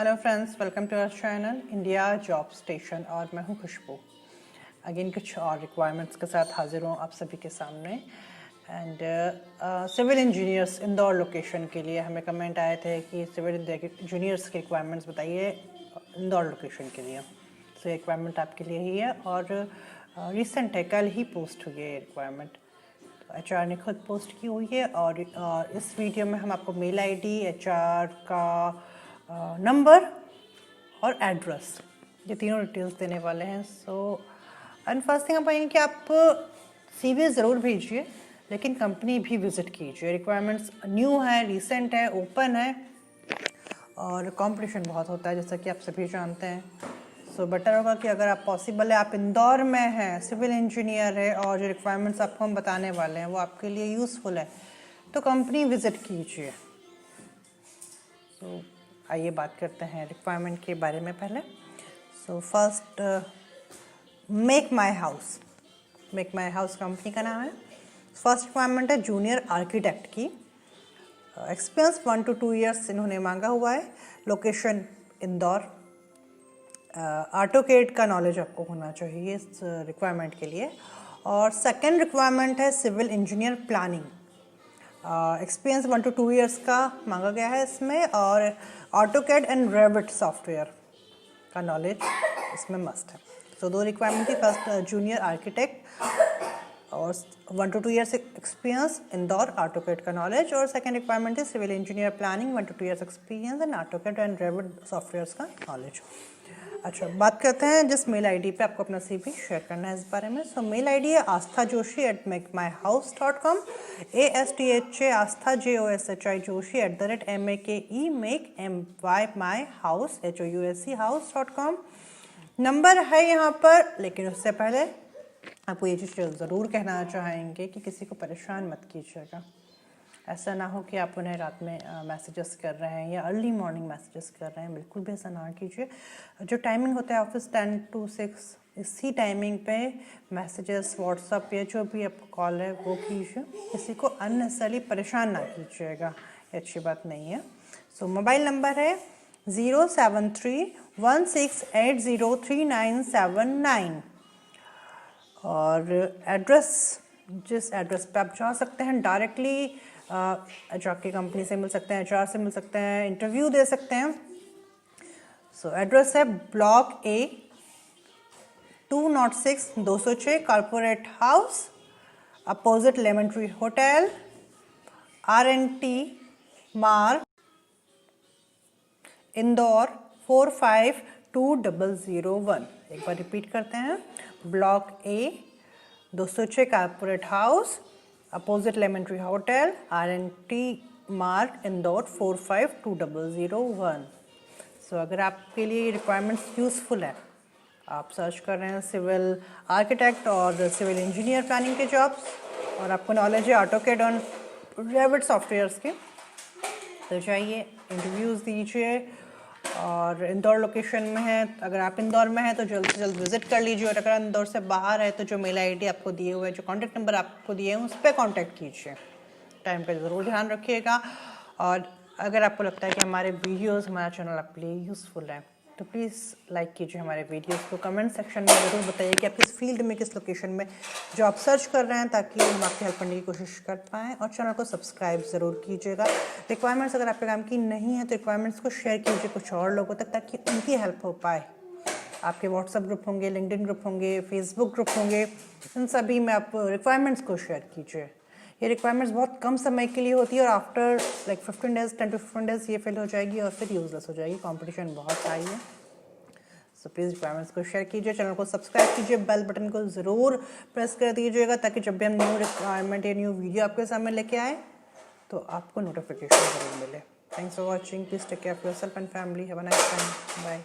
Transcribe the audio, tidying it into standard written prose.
Hello friends, welcome to our channel India job station और मैं हूं खुशबू। अगेन कुछ और रिक्वायरमेंट्स के साथ हाजिर हूं आप सभी के सामने। And civil engineers Indore location के लिए हमें कमेंट आए थे कि सिविल इंजीनियर्स की रिक्वायरमेंट्स बताइए इंदौर लोकेशन के लिए। तो ये रिक्वायरमेंट आपके लिए ही है और रिसेंट है, कल ही पोस्ट हुई है ये रिक्वायरमेंट। HR ने खुद पोस्ट की हुई है और इस वीडियो में हम आपको मेल ID, HR का नंबर और एड्रेस, ये तीनों डिटेल्स देने वाले हैं। एंड फर्स्ट थिंग हम पाएंगे कि आप CV ज़रूर भेजिए, लेकिन कंपनी भी विज़िट कीजिए। रिक्वायरमेंट्स न्यू है, रिसेंट है, ओपन है और कंपटीशन बहुत होता है जैसा कि आप सभी जानते हैं। बेटर होगा कि अगर आप पॉसिबल है, आप इंदौर में हैं, सिविल इंजीनियर है और जो रिक्वायरमेंट्स आपको हम बताने वाले हैं वो आपके लिए यूज़फुल है, तो कंपनी विज़िट कीजिए। आइए बात करते हैं रिक्वायरमेंट के बारे में पहले। First, make my house company का नाम है। फर्स्ट रिक्वायरमेंट है जूनियर आर्किटेक्ट की। एक्सपीरियंस 1 to 2 ईयर्स इन्होंने मांगा हुआ है। लोकेशन इंदौर। AutoCAD का नॉलेज आपको होना चाहिए इस रिक्वायरमेंट के लिए। और सेकेंड रिक्वायरमेंट है civil engineer planning. Experience 1 to 2 years का मांगा गया है इसमें और AutoCAD एंड Revit सॉफ्टवेयर का नॉलेज इसमें मस्ट है। दो रिक्वायरमेंट थी, फर्स्ट जूनियर आर्किटेक्ट और 1 to 2 years experience, Indore, AutoCAD का नॉलेज। और सेकेंड रिक्वायरमेंट है civil engineer planning, 1 to 2 years experience and AutoCAD and Revit software का नॉलेज। अच्छा, बात करते हैं जिस मेल ID पे आपको अपना CV शेयर करना है इस बारे में। मेल ID है asthajoshi@makemyhouse.com, ASTHA आस्था JOSHI Joshi @makemyhouse house.com। Number है यहाँ पर, लेकिन उससे पहले आपको ये चीज़ ज़रूर कहना चाहेंगे कि किसी को परेशान मत कीजिएगा। ऐसा ना हो कि आप उन्हें रात में मैसेजेस कर रहे हैं या अर्ली मॉर्निंग मैसेजेस कर रहे हैं, बिल्कुल भी ऐसा ना कीजिए। जो टाइमिंग होता है ऑफिस 10 to 6, इसी टाइमिंग पे मैसेजेस, व्हाट्सअप या जो भी आपको कॉल है वो कीजिए। किसी को अननेसेसरली परेशान ना कीजिएगा, ये अच्छी बात नहीं है। मोबाइल नंबर है 07316803979 और एड्रेस, जिस एड्रेस पे आप जा सकते हैं डायरेक्टली HR की कंपनी से मिल सकते हैं, HR से मिल सकते हैं, इंटरव्यू दे सकते हैं। एड्रेस है block A 206 206 corporate house, opposite lemon tree hotel, RNT मार्ग, इंदौर 452001। एक बार रिपीट करते हैं, block A 206 corporate house, opposite lemon tree hotel, RNT मार्ग, इंदौर 452001। अगर आपके लिए रिक्वायरमेंट्स यूज़फुल है, आप सर्च कर रहे हैं सिविल आर्किटेक्ट और सिविल इंजीनियर प्लानिंग के जॉब्स और आपको नॉलेज है AutoCAD और Revit सॉफ्टवेयर्स के, तो जाइए इंटरव्यूज़ दीजिए। और इंदौर लोकेशन में है, अगर आप इंदौर में हैं तो जल्द से जल्द विजिट कर लीजिए। और अगर इंदौर से बाहर है तो जो मेल ID आपको दिए हुए, जो कॉन्टैक्ट नंबर आपको दिए हैं उस पर कॉन्टैक्ट कीजिए। टाइम का ज़रूर ध्यान रखिएगा। और अगर आपको लगता है कि हमारे वीडियोस, हमारा चैनल आपके लिए यूज़फुल है, तो प्लीज़ लाइक कीजिए हमारे वीडियोस को। कमेंट सेक्शन में ज़रूर बताइए कि आप किस फील्ड में, किस लोकेशन में जॉब सर्च कर रहे हैं, ताकि हम आपकी हेल्प करने की कोशिश कर पाएँ। और चैनल को सब्सक्राइब ज़रूर कीजिएगा। रिक्वायरमेंट्स अगर आपके काम की नहीं है तो रिक्वायरमेंट्स को शेयर कीजिए कुछ और लोगों तक, ताकि उनकी हेल्प हो पाए। आपके व्हाट्सएप ग्रुप होंगे, लिंक्डइन ग्रुप होंगे, फेसबुक ग्रुप होंगे, इन सभी में आप रिक्वायरमेंट्स को शेयर कीजिए। ये रिक्वायरमेंट्स बहुत कम समय के लिए होती है और after like 15 days, 10 to 15 days ये फिल हो जाएगी और फिर यूजलेस हो जाएगी। कंपटीशन बहुत हाई है। प्लीज़ रिक्वायरमेंट्स को शेयर कीजिए, चैनल को सब्सक्राइब कीजिए, बेल बटन को ज़रूर प्रेस कर दीजिएगा, ताकि जब भी हम न्यू रिक्वायरमेंट या न्यू वीडियो आपके सामने लेके आए तो आपको नोटिफिकेशन ज़रूर मिले। Thanks for watching. Please take care of yourself and family. Have a nice time. Bye.